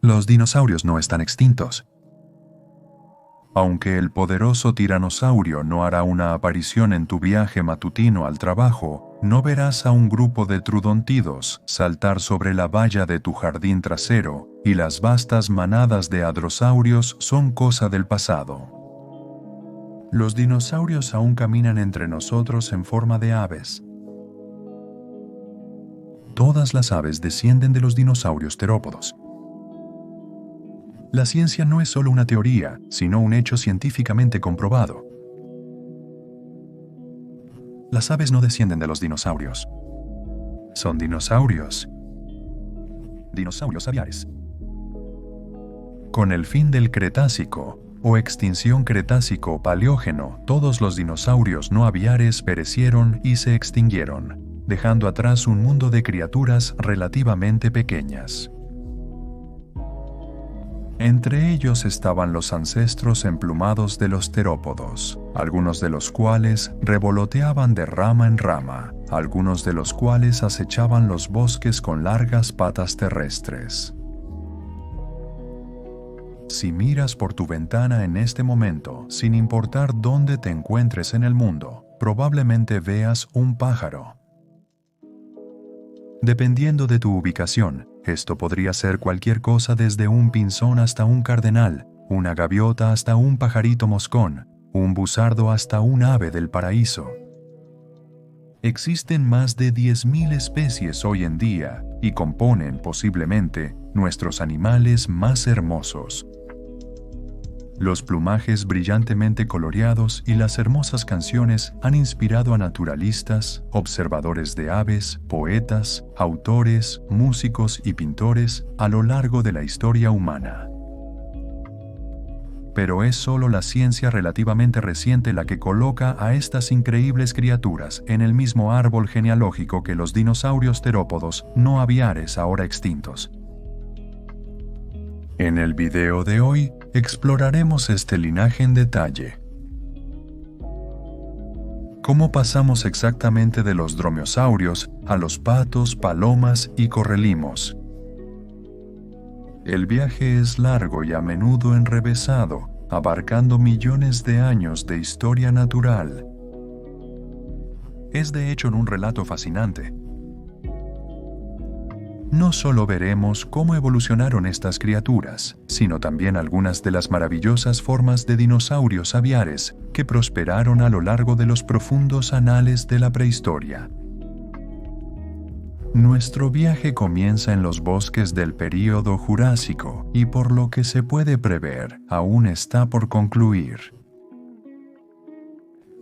Los dinosaurios no están extintos. Aunque el poderoso tiranosaurio no hará una aparición en tu viaje matutino al trabajo, no verás a un grupo de trudontidos saltar sobre la valla de tu jardín trasero, y las vastas manadas de hadrosaurios son cosa del pasado. Los dinosaurios aún caminan entre nosotros en forma de aves. Todas las aves descienden de los dinosaurios terópodos. La ciencia no es solo una teoría, sino un hecho científicamente comprobado. Las aves no descienden de los dinosaurios. Son dinosaurios. Dinosaurios aviares. Con el fin del Cretácico, o extinción Cretácico-Paleógeno, todos los dinosaurios no aviares perecieron y se extinguieron, dejando atrás un mundo de criaturas relativamente pequeñas. Entre ellos estaban los ancestros emplumados de los terópodos, algunos de los cuales revoloteaban de rama en rama, algunos de los cuales acechaban los bosques con largas patas terrestres. Si miras por tu ventana en este momento, sin importar dónde te encuentres en el mundo, probablemente veas un pájaro. Dependiendo de tu ubicación, esto podría ser cualquier cosa desde un pinzón hasta un cardenal, una gaviota hasta un pajarito moscón, un busardo hasta un ave del paraíso. Existen más de 10.000 especies hoy en día y componen, posiblemente, nuestros animales más hermosos. Los plumajes brillantemente coloreados y las hermosas canciones han inspirado a naturalistas, observadores de aves, poetas, autores, músicos y pintores a lo largo de la historia humana. Pero es solo la ciencia relativamente reciente la que coloca a estas increíbles criaturas en el mismo árbol genealógico que los dinosaurios terópodos no aviares ahora extintos. En el video de hoy, exploraremos este linaje en detalle. ¿Cómo pasamos exactamente de los dromeosaurios a los patos, palomas y correlimos? El viaje es largo y a menudo enrevesado, abarcando millones de años de historia natural. Es de hecho un relato fascinante. No solo veremos cómo evolucionaron estas criaturas, sino también algunas de las maravillosas formas de dinosaurios aviares que prosperaron a lo largo de los profundos anales de la prehistoria. Nuestro viaje comienza en los bosques del período Jurásico y por lo que se puede prever, aún está por concluir.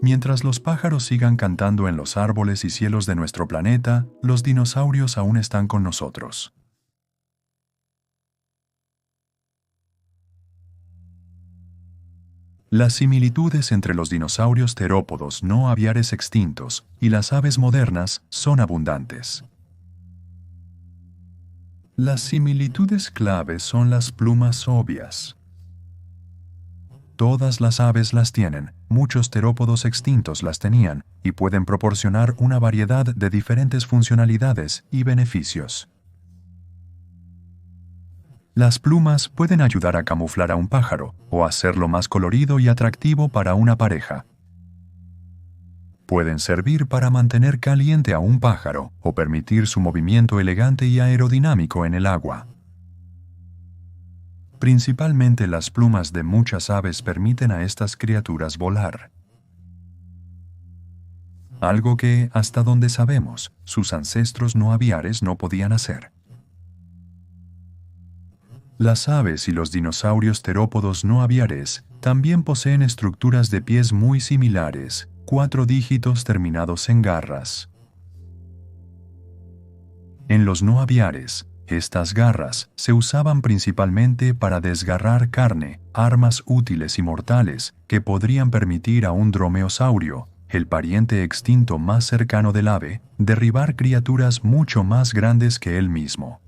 Mientras los pájaros sigan cantando en los árboles y cielos de nuestro planeta, los dinosaurios aún están con nosotros. Las similitudes entre los dinosaurios terópodos no aviares extintos y las aves modernas son abundantes. Las similitudes claves son las plumas obvias. Todas las aves las tienen, muchos terópodos extintos las tenían y pueden proporcionar una variedad de diferentes funcionalidades y beneficios. Las plumas pueden ayudar a camuflar a un pájaro o hacerlo más colorido y atractivo para una pareja. Pueden servir para mantener caliente a un pájaro o permitir su movimiento elegante y aerodinámico en el agua. Principalmente las plumas de muchas aves permiten a estas criaturas volar. Algo que, hasta donde sabemos, sus ancestros no aviares no podían hacer. Las aves y los dinosaurios terópodos no aviares también poseen estructuras de pies muy similares, 4 dígitos terminados en garras. En los no aviares, estas garras se usaban principalmente para desgarrar carne, armas útiles y mortales que podrían permitir a un dromeosaurio, el pariente extinto más cercano del ave, derribar criaturas mucho más grandes que él mismo.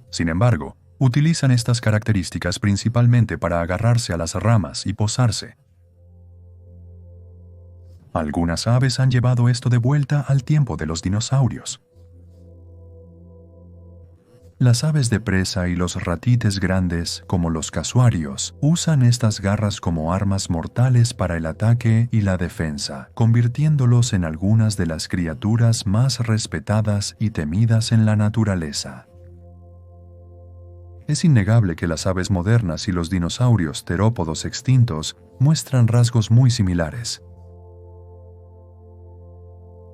Sin embargo, utilizan estas características principalmente para agarrarse a las ramas y posarse. Algunas aves han llevado esto de vuelta al tiempo de los dinosaurios. Las aves de presa y los ratites grandes, como los casuarios, usan estas garras como armas mortales para el ataque y la defensa, convirtiéndolos en algunas de las criaturas más respetadas y temidas en la naturaleza. Es innegable que las aves modernas y los dinosaurios terópodos extintos muestran rasgos muy similares.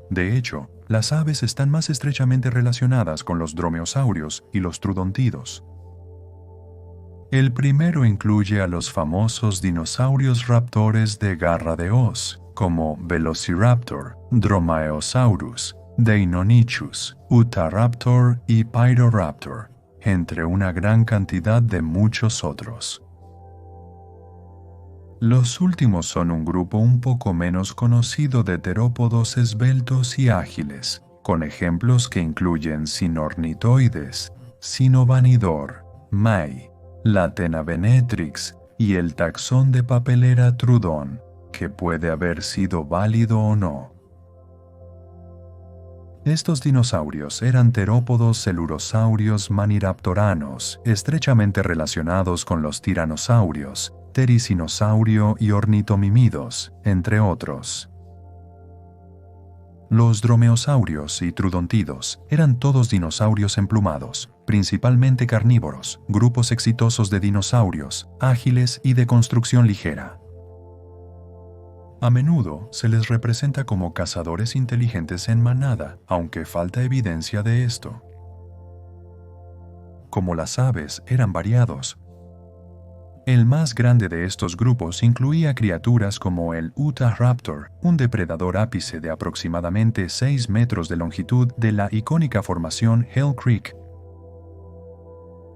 De hecho, las aves están más estrechamente relacionadas con los dromeosaurios y los trudontidos. El primero incluye a los famosos dinosaurios raptores de garra de hoz, como Velociraptor, Dromaeosaurus, Deinonychus, Utahraptor y Pyroraptor, entre una gran cantidad de muchos otros. Los últimos son un grupo un poco menos conocido de terópodos esbeltos y ágiles, con ejemplos que incluyen Sinornithoides, Sinobanidor, Mai, Latenavenetrix y el taxón de papelera Trudon, que puede haber sido válido o no. Estos dinosaurios eran terópodos celurosaurios maniraptoranos, estrechamente relacionados con los tiranosaurios, Tericinosaurio y ornitomimidos, entre otros. Los dromeosaurios y trudontidos eran todos dinosaurios emplumados, principalmente carnívoros, grupos exitosos de dinosaurios, ágiles y de construcción ligera. A menudo se les representa como cazadores inteligentes en manada, aunque falta evidencia de esto. Como las aves eran variados, el más grande de estos grupos incluía criaturas como el Utahraptor, un depredador ápice de aproximadamente 6 metros de longitud de la icónica formación Hell Creek,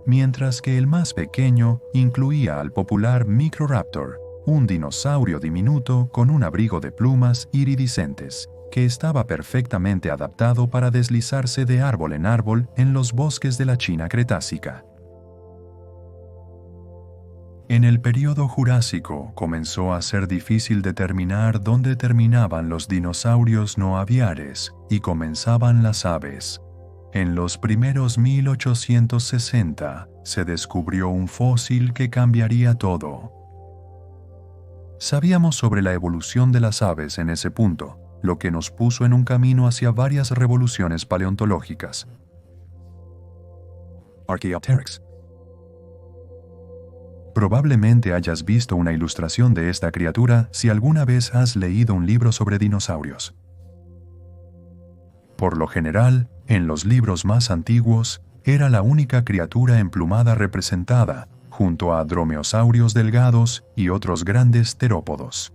mientras que el más pequeño incluía al popular Microraptor, un dinosaurio diminuto con un abrigo de plumas iridiscentes, que estaba perfectamente adaptado para deslizarse de árbol en los bosques de la China Cretácica. En el período Jurásico comenzó a ser difícil determinar dónde terminaban los dinosaurios no aviares y comenzaban las aves. En los primeros 1860 se descubrió un fósil que cambiaría todo. Sabíamos sobre la evolución de las aves en ese punto, lo que nos puso en un camino hacia varias revoluciones paleontológicas. Archaeopteryx. Probablemente hayas visto una ilustración de esta criatura si alguna vez has leído un libro sobre dinosaurios. Por lo general, en los libros más antiguos, era la única criatura emplumada representada, junto a dromeosaurios delgados y otros grandes terópodos.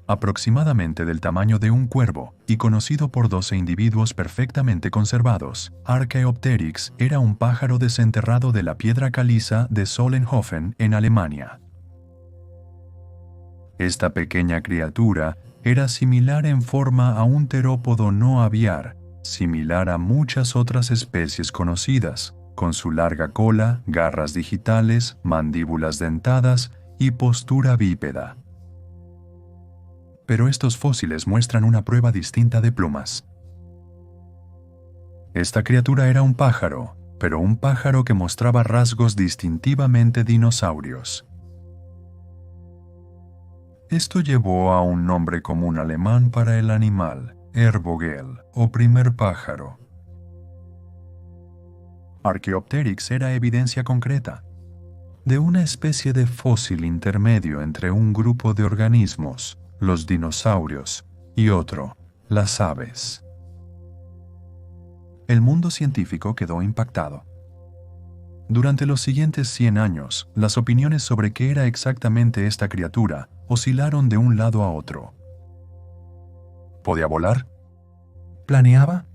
Aproximadamente del tamaño de un cuervo y conocido por 12 individuos perfectamente conservados, Archaeopteryx era un pájaro desenterrado de la piedra caliza de Solnhofen en Alemania. Esta pequeña criatura era similar en forma a un terópodo no aviar, similar a muchas otras especies conocidas, con su larga cola, garras digitales, mandíbulas dentadas y postura bípeda. Pero estos fósiles muestran una prueba distinta de plumas. Esta criatura era un pájaro, pero un pájaro que mostraba rasgos distintivamente dinosaurios. Esto llevó a un nombre común alemán para el animal, Erbogel, o primer pájaro. Archaeopteryx era evidencia concreta de una especie de fósil intermedio entre un grupo de organismos, los dinosaurios, y otro, las aves. El mundo científico quedó impactado. Durante los siguientes 100 años, las opiniones sobre qué era exactamente esta criatura oscilaron de un lado a otro. ¿Podía volar? ¿Planeaba?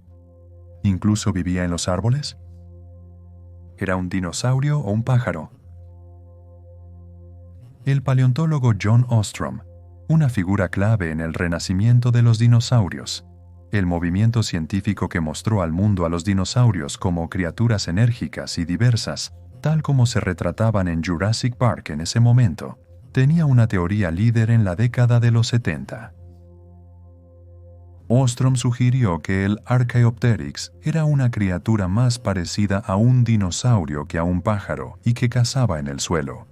¿Incluso vivía en los árboles? ¿Era un dinosaurio o un pájaro? El paleontólogo John Ostrom, una figura clave en el renacimiento de los dinosaurios, el movimiento científico que mostró al mundo a los dinosaurios como criaturas enérgicas y diversas, tal como se retrataban en Jurassic Park en ese momento, tenía una teoría líder en la década de los 70. Ostrom sugirió que el Archaeopteryx era una criatura más parecida a un dinosaurio que a un pájaro y que cazaba en el suelo.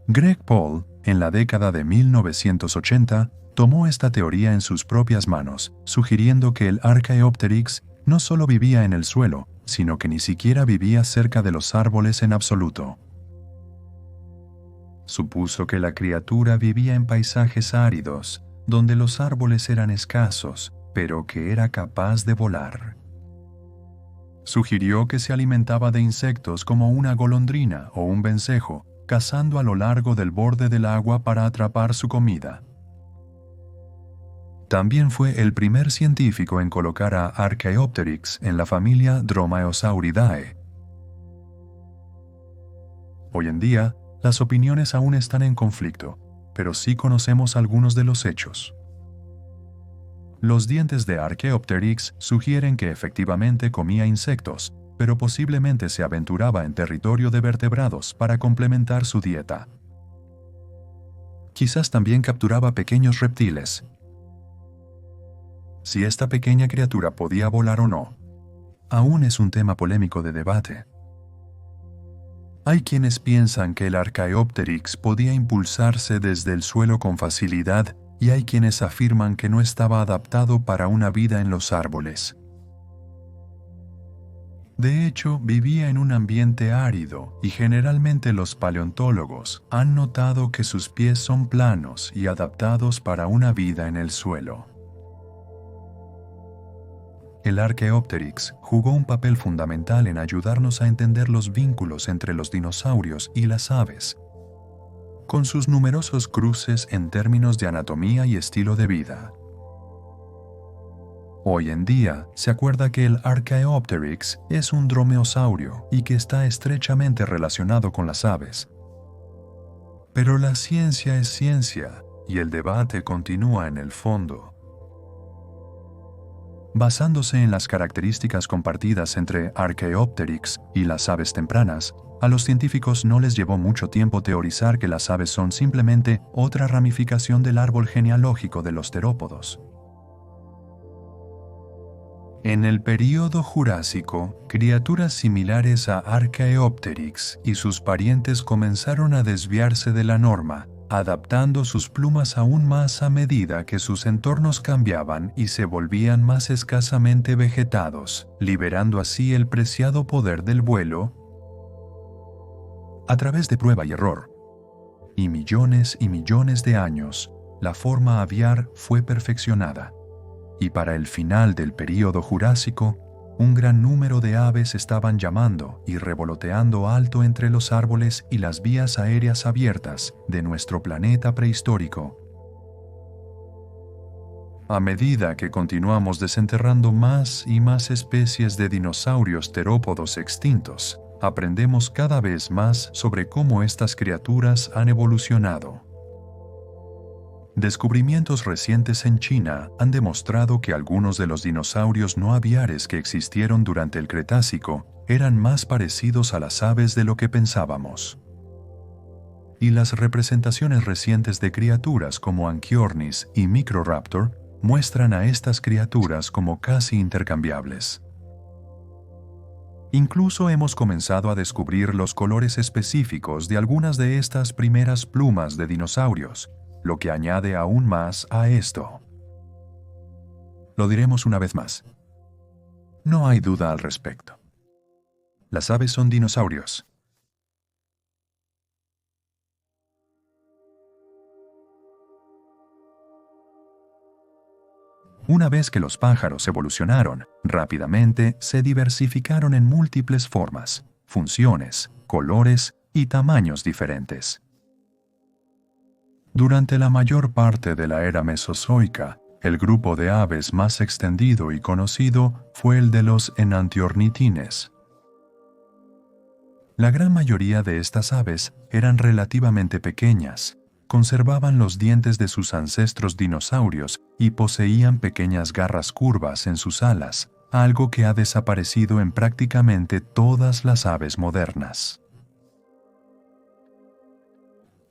Greg Paul, en la década de 1980, tomó esta teoría en sus propias manos, sugiriendo que el Archaeopteryx no solo vivía en el suelo, sino que ni siquiera vivía cerca de los árboles en absoluto. Supuso que la criatura vivía en paisajes áridos, donde los árboles eran escasos, pero que era capaz de volar. Sugirió que se alimentaba de insectos como una golondrina o un vencejo, cazando a lo largo del borde del agua para atrapar su comida. También fue el primer científico en colocar a Archaeopteryx en la familia Dromaeosauridae. Hoy en día, las opiniones aún están en conflicto, pero sí conocemos algunos de los hechos. Los dientes de Archaeopteryx sugieren que efectivamente comía insectos, pero posiblemente se aventuraba en territorio de vertebrados para complementar su dieta. Quizás también capturaba pequeños reptiles. Si esta pequeña criatura podía volar o no, aún es un tema polémico de debate. Hay quienes piensan que el Archaeopteryx podía impulsarse desde el suelo con facilidad y hay quienes afirman que no estaba adaptado para una vida en los árboles. De hecho, vivía en un ambiente árido y generalmente los paleontólogos han notado que sus pies son planos y adaptados para una vida en el suelo. El Archaeopteryx jugó un papel fundamental en ayudarnos a entender los vínculos entre los dinosaurios y las aves, con sus numerosos cruces en términos de anatomía y estilo de vida. Hoy en día, se acuerda que el Archaeopteryx es un dromeosaurio y que está estrechamente relacionado con las aves. Pero la ciencia es ciencia y el debate continúa en el fondo. Basándose en las características compartidas entre Archaeopteryx y las aves tempranas, a los científicos no les llevó mucho tiempo teorizar que las aves son simplemente otra ramificación del árbol genealógico de los terópodos. En el período Jurásico, criaturas similares a Archaeopteryx y sus parientes comenzaron a desviarse de la norma, adaptando sus plumas aún más a medida que sus entornos cambiaban y se volvían más escasamente vegetados, liberando así el preciado poder del vuelo a través de prueba y error. Y millones de años, la forma aviar fue perfeccionada. Y para el final del período Jurásico, un gran número de aves estaban llamando y revoloteando alto entre los árboles y las vías aéreas abiertas de nuestro planeta prehistórico. A medida que continuamos desenterrando más y más especies de dinosaurios terópodos extintos, aprendemos cada vez más sobre cómo estas criaturas han evolucionado. Descubrimientos recientes en China han demostrado que algunos de los dinosaurios no aviares que existieron durante el Cretácico eran más parecidos a las aves de lo que pensábamos. Y las representaciones recientes de criaturas como Anchiornis y Microraptor muestran a estas criaturas como casi intercambiables. Incluso hemos comenzado a descubrir los colores específicos de algunas de estas primeras plumas de dinosaurios, lo que añade aún más a esto. Lo diremos una vez más. No hay duda al respecto. Las aves son dinosaurios. Una vez que los pájaros evolucionaron, rápidamente se diversificaron en múltiples formas, funciones, colores y tamaños diferentes. Durante la mayor parte de la era mesozoica, el grupo de aves más extendido y conocido fue el de los enantiornitines. La gran mayoría de estas aves eran relativamente pequeñas, conservaban los dientes de sus ancestros dinosaurios y poseían pequeñas garras curvas en sus alas, algo que ha desaparecido en prácticamente todas las aves modernas.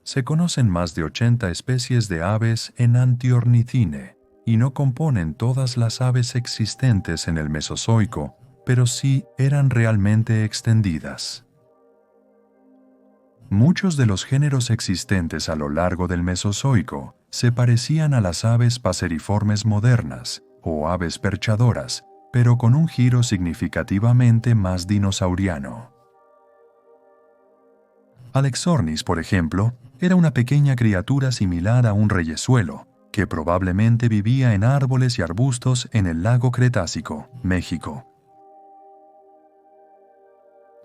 Se conocen más de 80 especies de aves enantiornithine, y no componen todas las aves existentes en el Mesozoico, pero sí eran realmente extendidas. Muchos de los géneros existentes a lo largo del Mesozoico se parecían a las aves paseriformes modernas o aves perchadoras, pero con un giro significativamente más dinosauriano. Alexornis, por ejemplo, era una pequeña criatura similar a un reyezuelo, que probablemente vivía en árboles y arbustos en el lago Cretácico, México.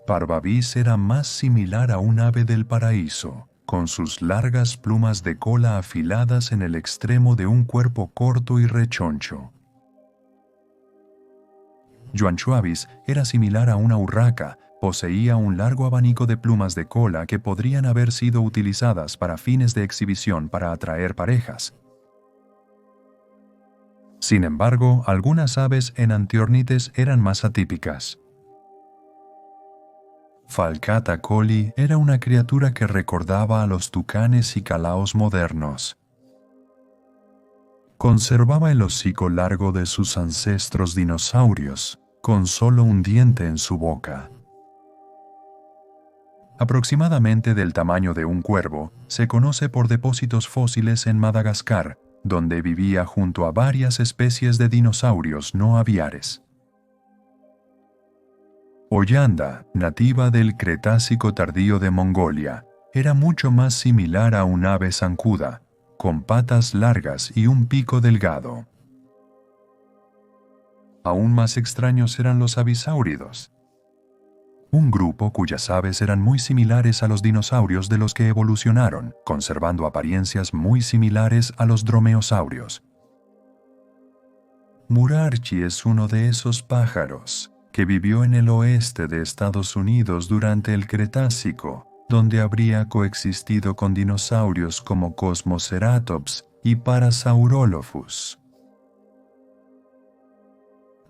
Parvavis era más similar a un ave del paraíso, con sus largas plumas de cola afiladas en el extremo de un cuerpo corto y rechoncho. Yuanchuavis era similar a una urraca, poseía un largo abanico de plumas de cola que podrían haber sido utilizadas para fines de exhibición para atraer parejas. Sin embargo, algunas aves enantiornites eran más atípicas. Falcata colli era una criatura que recordaba a los tucanes y calaos modernos. Conservaba el hocico largo de sus ancestros dinosaurios, con solo un diente en su boca. Aproximadamente del tamaño de un cuervo, se conoce por depósitos fósiles en Madagascar, donde vivía junto a varias especies de dinosaurios no aviares. Hollanda, nativa del Cretácico tardío de Mongolia, era mucho más similar a un ave zancuda, con patas largas y un pico delgado. Aún más extraños eran los avisáuridos, un grupo cuyas aves eran muy similares a los dinosaurios de los que evolucionaron, conservando apariencias muy similares a los dromeosaurios. Murarchi es uno de esos pájaros que vivió en el oeste de Estados Unidos durante el Cretácico, donde habría coexistido con dinosaurios como Cosmoceratops y Parasaurolophus.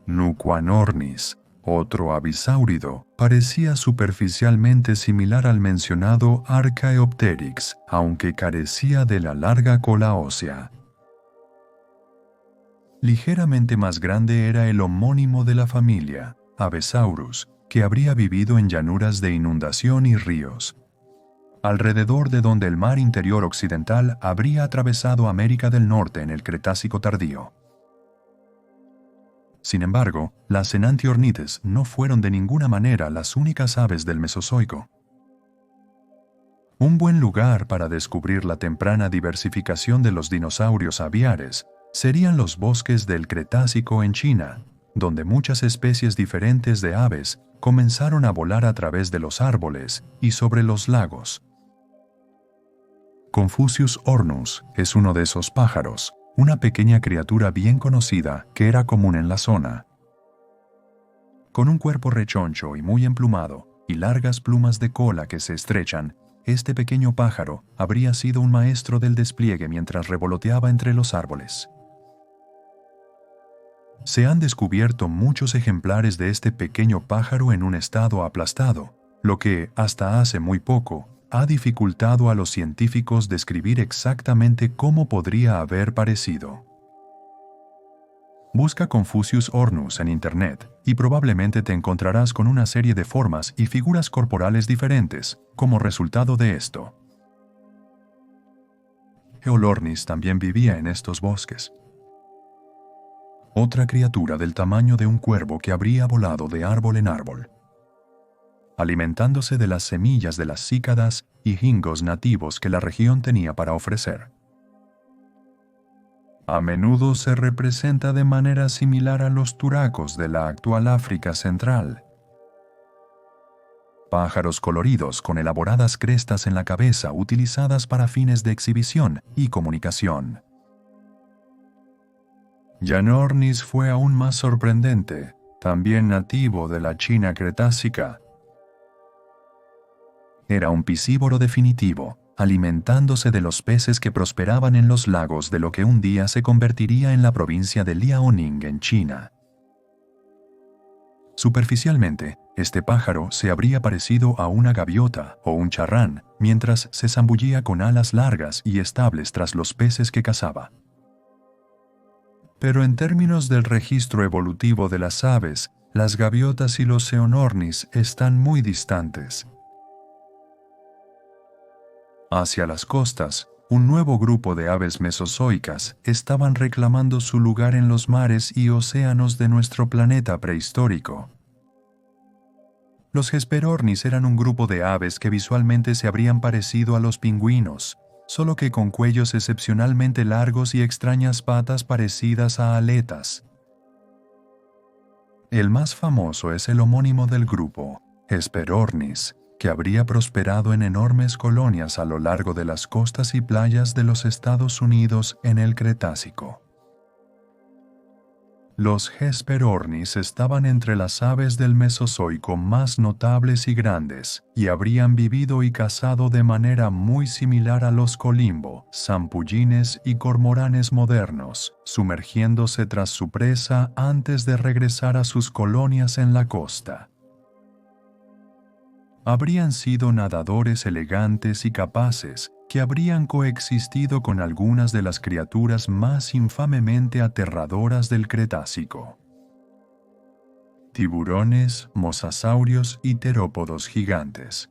Nuquanornis, otro avisáurido, parecía superficialmente similar al mencionado Archaeopteryx, aunque carecía de la larga cola ósea. Ligeramente más grande era el homónimo de la familia, Avesaurus, que habría vivido en llanuras de inundación y ríos, alrededor de donde el mar interior occidental habría atravesado América del Norte en el Cretácico tardío. Sin embargo, las enantiornites no fueron de ninguna manera las únicas aves del Mesozoico. Un buen lugar para descubrir la temprana diversificación de los dinosaurios aviares serían los bosques del Cretácico en China, donde muchas especies diferentes de aves comenzaron a volar a través de los árboles y sobre los lagos. Confucius ornus es uno de esos pájaros, una pequeña criatura bien conocida que era común en la zona. Con un cuerpo rechoncho y muy emplumado, y largas plumas de cola que se estrechan, este pequeño pájaro habría sido un maestro del despliegue mientras revoloteaba entre los árboles. Se han descubierto muchos ejemplares de este pequeño pájaro en un estado aplastado, lo que, hasta hace muy poco, ha dificultado a los científicos describir exactamente cómo podría haber parecido. Busca Confucius ornus en Internet y probablemente te encontrarás con una serie de formas y figuras corporales diferentes como resultado de esto. Eolornis también vivía en estos bosques. Otra criatura del tamaño de un cuervo que habría volado de árbol en árbol, alimentándose de las semillas de las cícadas y gingos nativos que la región tenía para ofrecer. A menudo se representa de manera similar a los turacos de la actual África Central. Pájaros coloridos con elaboradas crestas en la cabeza utilizadas para fines de exhibición y comunicación. Llanornis fue aún más sorprendente, también nativo de la China cretácica. Era un piscívoro definitivo, alimentándose de los peces que prosperaban en los lagos de lo que un día se convertiría en la provincia de Liaoning en China. Superficialmente, este pájaro se habría parecido a una gaviota o un charrán mientras se zambullía con alas largas y estables tras los peces que cazaba. Pero en términos del registro evolutivo de las aves, las gaviotas y los Ceonornis están muy distantes. Hacia las costas, un nuevo grupo de aves mesozoicas estaban reclamando su lugar en los mares y océanos de nuestro planeta prehistórico. Los Hesperornis eran un grupo de aves que visualmente se habrían parecido a los pingüinos, solo que con cuellos excepcionalmente largos y extrañas patas parecidas a aletas. El más famoso es el homónimo del grupo, Hesperornis, que habría prosperado en enormes colonias a lo largo de las costas y playas de los Estados Unidos en el Cretácico. Los Hesperornis estaban entre las aves del Mesozoico más notables y grandes, y habrían vivido y cazado de manera muy similar a los colimbo, zampullines y cormoranes modernos, sumergiéndose tras su presa antes de regresar a sus colonias en la costa. Habrían sido nadadores elegantes y capaces, que habrían coexistido con algunas de las criaturas más infamemente aterradoras del Cretácico: tiburones, mosasaurios y terópodos gigantes.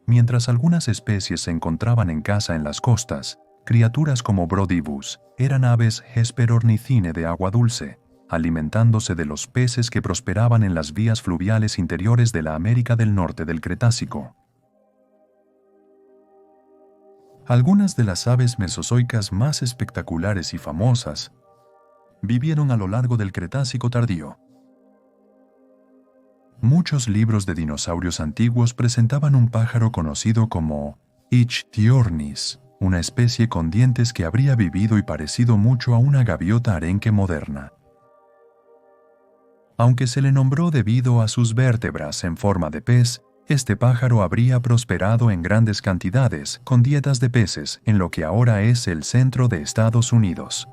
Mientras algunas especies se encontraban en caza en las costas, criaturas como Brodibus eran aves hesperornicine de agua dulce, alimentándose de los peces que prosperaban en las vías fluviales interiores de la América del Norte del Cretácico. Algunas de las aves mesozoicas más espectaculares y famosas vivieron a lo largo del Cretácico tardío. Muchos libros de dinosaurios antiguos presentaban un pájaro conocido como Ichthyornis, una especie con dientes que habría vivido y parecido mucho a una gaviota arenque moderna. Aunque se le nombró debido a sus vértebras en forma de pez, este pájaro habría prosperado en grandes cantidades con dietas de peces en lo que ahora es el centro de Estados Unidos,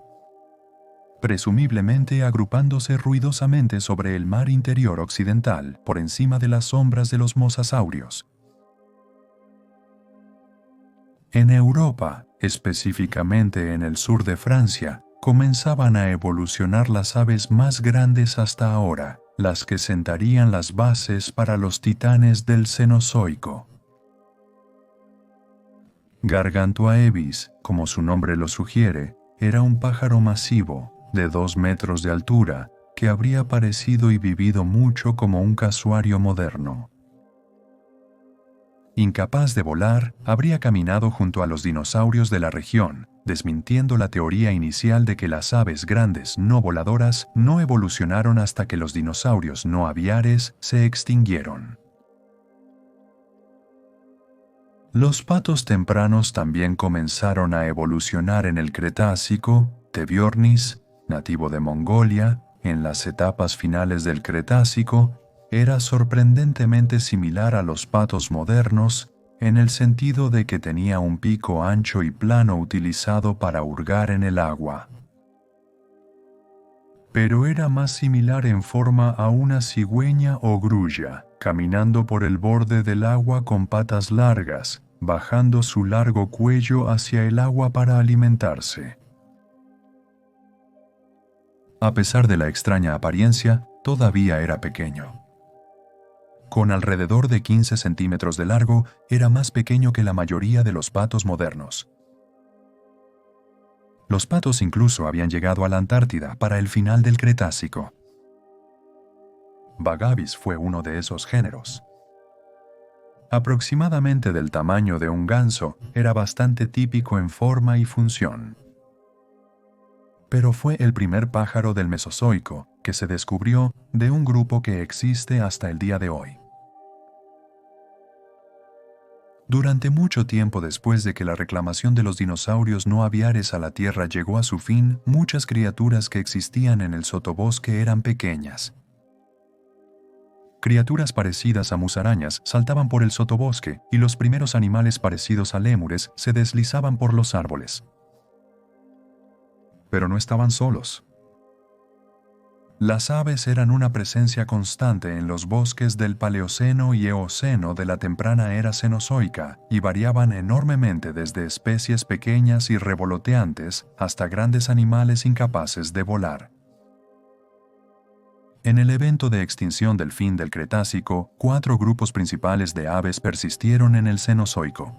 presumiblemente agrupándose ruidosamente sobre el mar interior occidental por encima de las sombras de los mosasaurios. En Europa, específicamente en el sur de Francia, comenzaban a evolucionar las aves más grandes hasta ahora, las que sentarían las bases para los titanes del Cenozoico. Gargantua aevis, como su nombre lo sugiere, era un pájaro masivo, de 2 metros de altura, que habría parecido y vivido mucho como un casuario moderno. Incapaz de volar, habría caminado junto a los dinosaurios de la región, desmintiendo la teoría inicial de que las aves grandes no voladoras no evolucionaron hasta que los dinosaurios no aviares se extinguieron. Los patos tempranos también comenzaron a evolucionar en el Cretácico. Tebiornis, nativo de Mongolia, en las etapas finales del Cretácico, era sorprendentemente similar a los patos modernos en el sentido de que tenía un pico ancho y plano utilizado para hurgar en el agua. Pero era más similar en forma a una cigüeña o grulla, caminando por el borde del agua con patas largas, bajando su largo cuello hacia el agua para alimentarse. A pesar de la extraña apariencia, todavía era pequeño. Con alrededor de 15 centímetros de largo, era más pequeño que la mayoría de los patos modernos. Los patos incluso habían llegado a la Antártida para el final del Cretácico. Vagabis fue uno de esos géneros. Aproximadamente del tamaño de un ganso, era bastante típico en forma y función. Pero fue el primer pájaro del Mesozoico que se descubrió de un grupo que existe hasta el día de hoy. Durante mucho tiempo después de que la reclamación de los dinosaurios no aviares a la Tierra llegó a su fin, muchas criaturas que existían en el sotobosque eran pequeñas. Criaturas parecidas a musarañas saltaban por el sotobosque y los primeros animales parecidos a lémures se deslizaban por los árboles. Pero no estaban solos. Las aves eran una presencia constante en los bosques del Paleoceno y Eoceno de la temprana era Cenozoica y variaban enormemente desde especies pequeñas y revoloteantes hasta grandes animales incapaces de volar. En el evento de extinción del fin del Cretácico, 4 grupos principales de aves persistieron en el Cenozoico.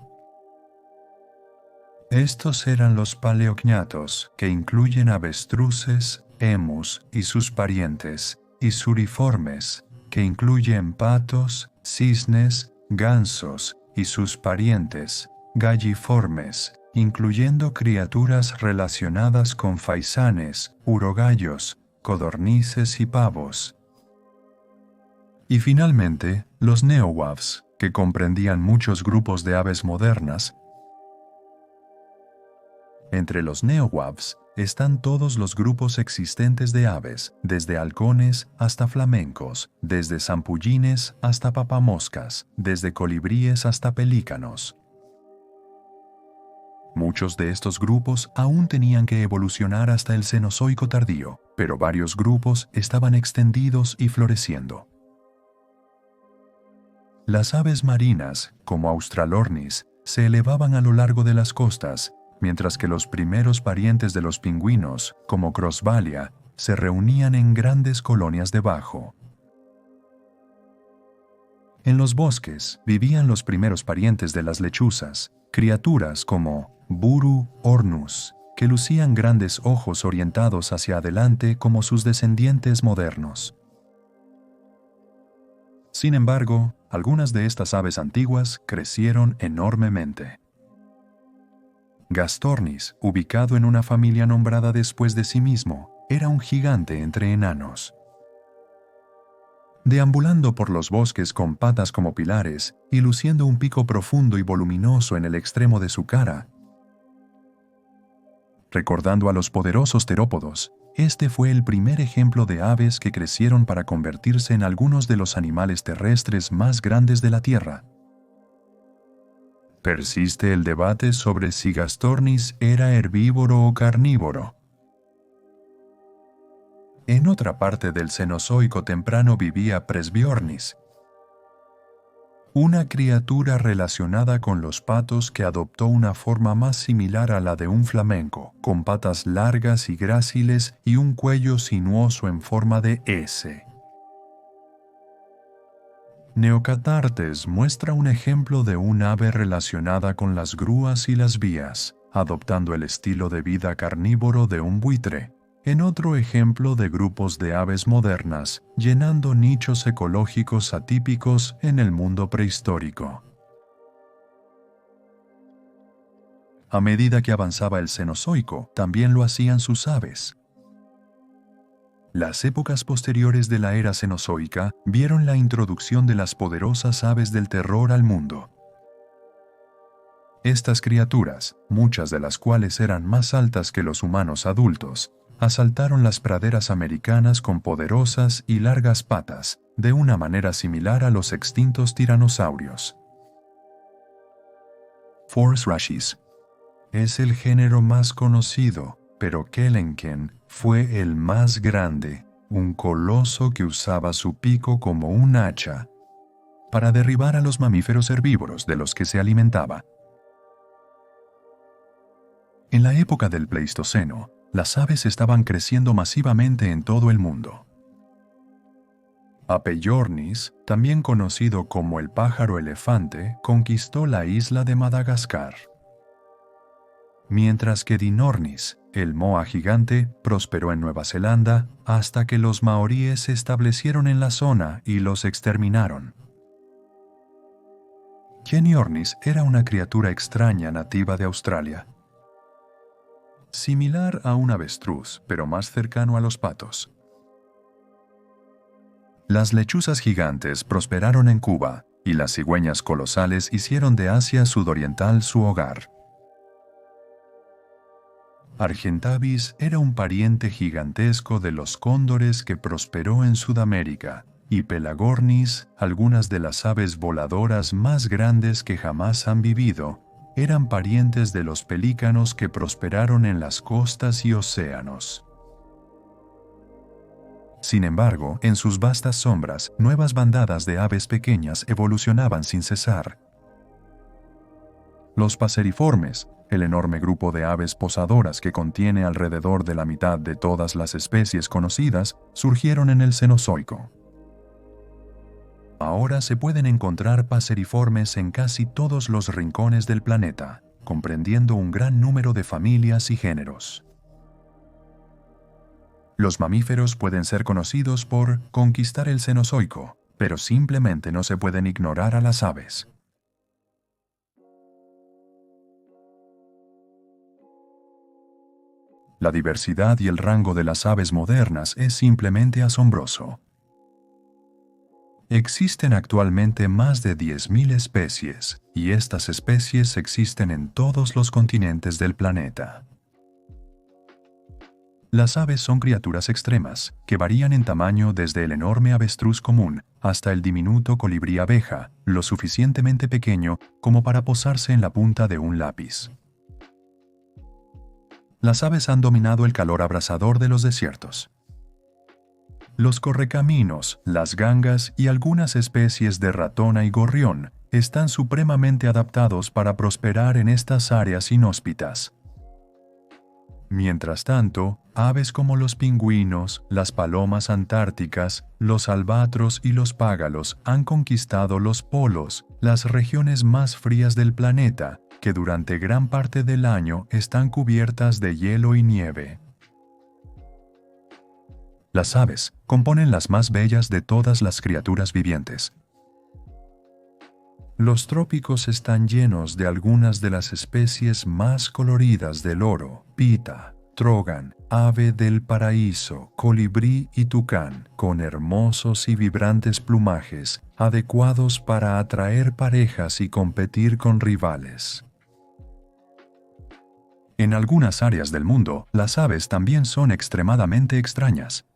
Estos eran los paleocgnathos, que incluyen avestruces, emus y sus parientes, y suriformes, que incluyen patos, cisnes, gansos y sus parientes, galliformes, incluyendo criaturas relacionadas con faisanes, urogallos, codornices y pavos. Y finalmente, los neowavs, que comprendían muchos grupos de aves modernas. Entre los neowavs están todos los grupos existentes de aves, desde halcones hasta flamencos, desde zampullines hasta papamoscas, desde colibríes hasta pelícanos. Muchos de estos grupos aún tenían que evolucionar hasta el Cenozoico tardío, pero varios grupos estaban extendidos y floreciendo. Las aves marinas, como Australornis, se elevaban a lo largo de las costas, mientras que los primeros parientes de los pingüinos, como Crossbalia, se reunían en grandes colonias debajo. En los bosques vivían los primeros parientes de las lechuzas, criaturas como Buru ornus, que lucían grandes ojos orientados hacia adelante como sus descendientes modernos. Sin embargo, algunas de estas aves antiguas crecieron enormemente. Gastornis, ubicado en una familia nombrada después de sí mismo, era un gigante entre enanos. Deambulando por los bosques con patas como pilares y luciendo un pico profundo y voluminoso en el extremo de su cara, recordando a los poderosos terópodos, este fue el primer ejemplo de aves que crecieron para convertirse en algunos de los animales terrestres más grandes de la Tierra. Persiste el debate sobre si Gastornis era herbívoro o carnívoro. En otra parte del Cenozoico temprano vivía Presbiornis, una criatura relacionada con los patos que adoptó una forma más similar a la de un flamenco, con patas largas y gráciles y un cuello sinuoso en forma de S. Neocatartes muestra un ejemplo de un ave relacionada con las grúas y las vías, adoptando el estilo de vida carnívoro de un buitre. En otro ejemplo de grupos de aves modernas, llenando nichos ecológicos atípicos en el mundo prehistórico. A medida que avanzaba el Cenozoico, también lo hacían sus aves. Las épocas posteriores de la era cenozoica vieron la introducción de las poderosas aves del terror al mundo. Estas criaturas, muchas de las cuales eran más altas que los humanos adultos, asaltaron las praderas americanas con poderosas y largas patas, de una manera similar a los extintos tiranosaurios. Force Rashes es el género más conocido, pero Kelenken fue el más grande, un coloso que usaba su pico como un hacha para derribar a los mamíferos herbívoros de los que se alimentaba. En la época del Pleistoceno, las aves estaban creciendo masivamente en todo el mundo. Apellornis, también conocido como el pájaro elefante, conquistó la isla de Madagascar. Mientras que Dinornis, el moa gigante, prosperó en Nueva Zelanda hasta que los maoríes se establecieron en la zona y los exterminaron. Geniornis era una criatura extraña nativa de Australia, similar a un avestruz, pero más cercano a los patos. Las lechuzas gigantes prosperaron en Cuba y las cigüeñas colosales hicieron de Asia sudoriental su hogar. Argentavis era un pariente gigantesco de los cóndores que prosperó en Sudamérica, y Pelagornis, algunas de las aves voladoras más grandes que jamás han vivido, eran parientes de los pelícanos que prosperaron en las costas y océanos. Sin embargo, en sus vastas sombras, nuevas bandadas de aves pequeñas evolucionaban sin cesar. Los paseriformes, el enorme grupo de aves posadoras que contiene alrededor de la mitad de todas las especies conocidas, surgieron en el Cenozoico. Ahora se pueden encontrar paseriformes en casi todos los rincones del planeta, comprendiendo un gran número de familias y géneros. Los mamíferos pueden ser conocidos por conquistar el Cenozoico, pero simplemente no se pueden ignorar a las aves. La diversidad y el rango de las aves modernas es simplemente asombroso. Existen actualmente más de 10.000 especies, y estas especies existen en todos los continentes del planeta. Las aves son criaturas extremas, que varían en tamaño desde el enorme avestruz común hasta el diminuto colibrí abeja, lo suficientemente pequeño como para posarse en la punta de un lápiz. Las aves han dominado el calor abrasador de los desiertos. Los correcaminos, las gangas y algunas especies de ratona y gorrión están supremamente adaptados para prosperar en estas áreas inhóspitas. Mientras tanto, aves como los pingüinos, las palomas antárticas, los albatros y los págalos han conquistado los polos, las regiones más frías del planeta, que durante gran parte del año están cubiertas de hielo y nieve. Las aves componen las más bellas de todas las criaturas vivientes. Los trópicos están llenos de algunas de las especies más coloridas del oro, pita, trogan, ave del paraíso, colibrí y tucán, con hermosos y vibrantes plumajes, adecuados para atraer parejas y competir con rivales. En algunas áreas del mundo, las aves también son extremadamente extrañas.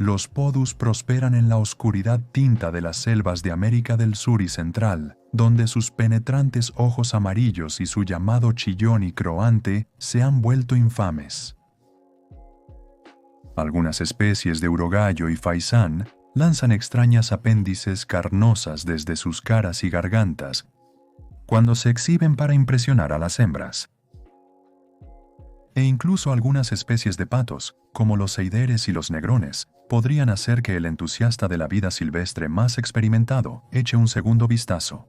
Los podus prosperan en la oscuridad tinta de las selvas de América del Sur y Central, donde sus penetrantes ojos amarillos y su llamado chillón y croante se han vuelto infames. Algunas especies de urogallo y faisán lanzan extrañas apéndices carnosas desde sus caras y gargantas, cuando se exhiben para impresionar a las hembras. E incluso algunas especies de patos, como los eideres y los negrones, podrían hacer que el entusiasta de la vida silvestre más experimentado eche un segundo vistazo.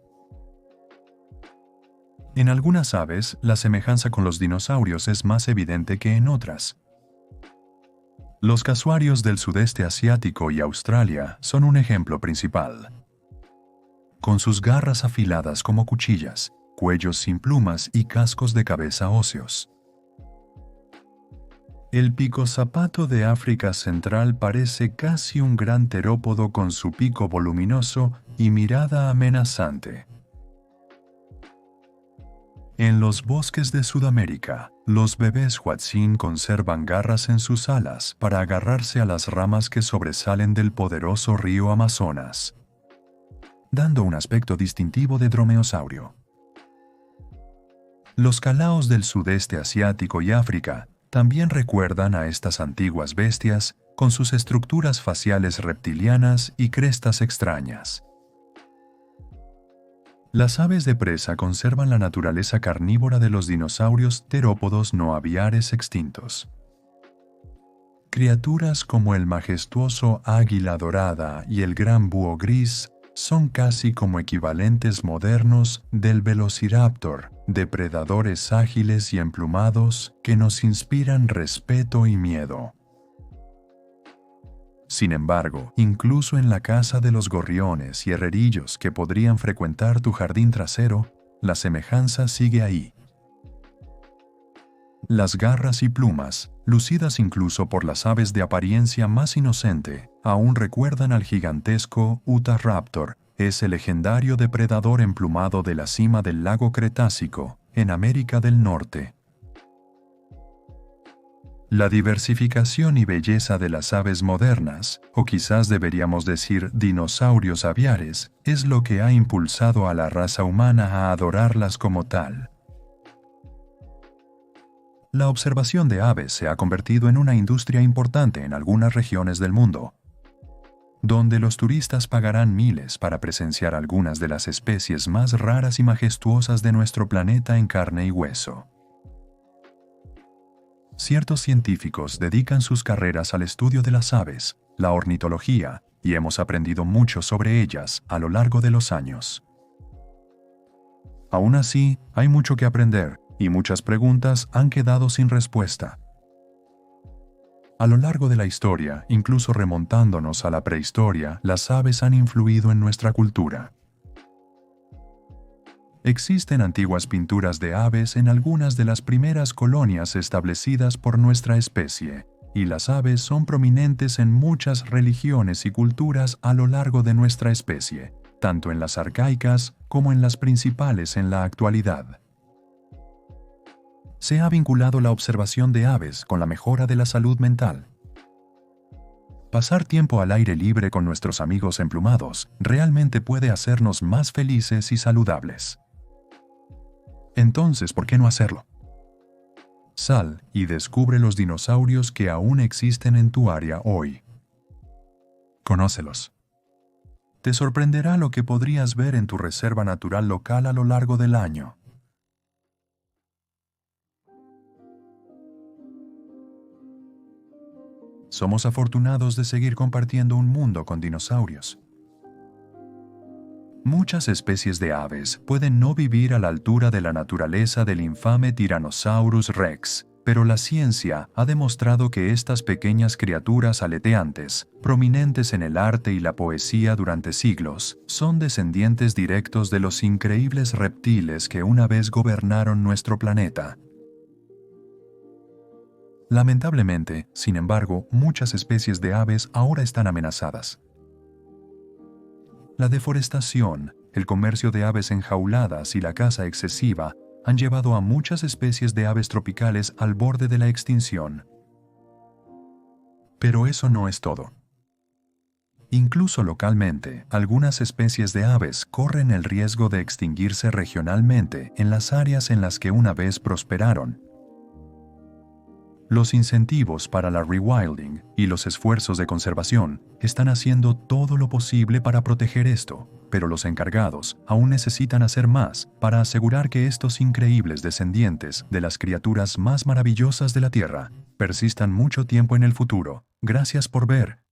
En algunas aves, la semejanza con los dinosaurios es más evidente que en otras. Los casuarios del sudeste asiático y Australia son un ejemplo principal. Con sus garras afiladas como cuchillas, cuellos sin plumas y cascos de cabeza óseos. El picozapato de África Central parece casi un gran terópodo con su pico voluminoso y mirada amenazante. En los bosques de Sudamérica, los bebés huatzín conservan garras en sus alas para agarrarse a las ramas que sobresalen del poderoso río Amazonas, dando un aspecto distintivo de dromeosaurio. Los calaos del sudeste asiático y África también recuerdan a estas antiguas bestias con sus estructuras faciales reptilianas y crestas extrañas. Las aves de presa conservan la naturaleza carnívora de los dinosaurios terópodos no aviares extintos. Criaturas como el majestuoso águila dorada y el gran búho gris son casi como equivalentes modernos del velociraptor, depredadores ágiles y emplumados que nos inspiran respeto y miedo. Sin embargo, incluso en la caza de los gorriones y herrerillos que podrían frecuentar tu jardín trasero, la semejanza sigue ahí. Las garras y plumas, lucidas incluso por las aves de apariencia más inocente, aún recuerdan al gigantesco Utahraptor, ese legendario depredador emplumado de la cima del lago Cretácico, en América del Norte. La diversificación y belleza de las aves modernas, o quizás deberíamos decir dinosaurios aviares, es lo que ha impulsado a la raza humana a adorarlas como tal. La observación de aves se ha convertido en una industria importante en algunas regiones del mundo, donde los turistas pagarán miles para presenciar algunas de las especies más raras y majestuosas de nuestro planeta en carne y hueso. Ciertos científicos dedican sus carreras al estudio de las aves, la ornitología, y hemos aprendido mucho sobre ellas a lo largo de los años. Aún así, hay mucho que aprender, y muchas preguntas han quedado sin respuesta. A lo largo de la historia, incluso remontándonos a la prehistoria, las aves han influido en nuestra cultura. Existen antiguas pinturas de aves en algunas de las primeras colonias establecidas por nuestra especie, y las aves son prominentes en muchas religiones y culturas a lo largo de nuestra especie, tanto en las arcaicas como en las principales en la actualidad. Se ha vinculado la observación de aves con la mejora de la salud mental. Pasar tiempo al aire libre con nuestros amigos emplumados realmente puede hacernos más felices y saludables. Entonces, ¿por qué no hacerlo? Sal y descubre los dinosaurios que aún existen en tu área hoy. Conócelos. Te sorprenderá lo que podrías ver en tu reserva natural local a lo largo del año. Somos afortunados de seguir compartiendo un mundo con dinosaurios. Muchas especies de aves pueden no vivir a la altura de la naturaleza del infame Tyrannosaurus Rex, pero la ciencia ha demostrado que estas pequeñas criaturas aleteantes, prominentes en el arte y la poesía durante siglos, son descendientes directos de los increíbles reptiles que una vez gobernaron nuestro planeta. Lamentablemente, sin embargo, muchas especies de aves ahora están amenazadas. La deforestación, el comercio de aves enjauladas y la caza excesiva han llevado a muchas especies de aves tropicales al borde de la extinción. Pero eso no es todo. Incluso localmente, algunas especies de aves corren el riesgo de extinguirse regionalmente en las áreas en las que una vez prosperaron. Los incentivos para la rewilding y los esfuerzos de conservación están haciendo todo lo posible para proteger esto, pero los encargados aún necesitan hacer más para asegurar que estos increíbles descendientes de las criaturas más maravillosas de la Tierra persistan mucho tiempo en el futuro. Gracias por ver.